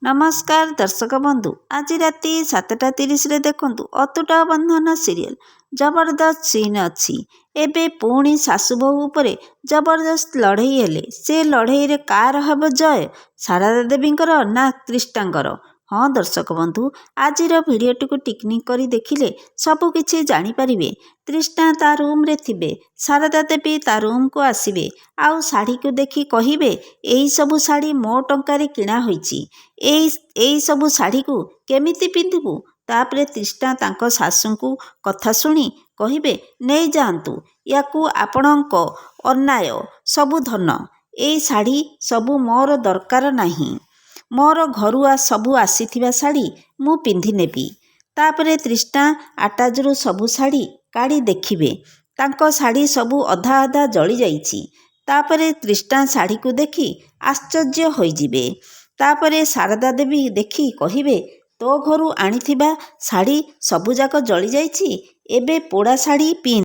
नमस्कार दर्शक बंधु, आज राति 7:30 देखु अतुट बंधन सीरियल जबरदस्त सीन अच्छी। एबे पुणी सासु बहु उपरे जबरदस्त लड़ई हेले। से लड़ई रे कार हब जय, शारदा देवींकर ना त्रिष्टांकर? हाँ दर्शक बंधु, आजिर भिडियोटी को टिकनिक करी देखिले सबु किछि जानी परिबे। तृष्णा ता रूम रे थिबे, शारदा देवी ता रूम को आसिबे, आउ शाढ़ी को देखि कहिबे एई सबु शाढ़ी मो टंकारे किणा होईची, एई सबु शाढ़ी को केमिति पिंधिबु? तापरे तृष्णा तांको सासुंकु कथा शुणी कहिबे नहीं जातु, याकू आपणक अन्याय सबु धन, एई शाढ़ी सबु मोर दरकार नाही, मोर घरुआ सबु आसीथिबा शाढ़ी मु पिंधि नेबी। तापरे तृष्णा आटाजरू सबु शाढ़ी काढ़ी देखिबे, तांको शाढ़ी सबु अधा अधा जली जाइछि। तापरे तृष्णा शाढ़ी को देखि आश्चर्य होइजिबे। तापरे शारदा देवी देखि कहिबे तो घरु आनिथिबा शाढ़ी सबुजाक जली जाइछि, एबे पोड़ा शाढ़ी पिंध।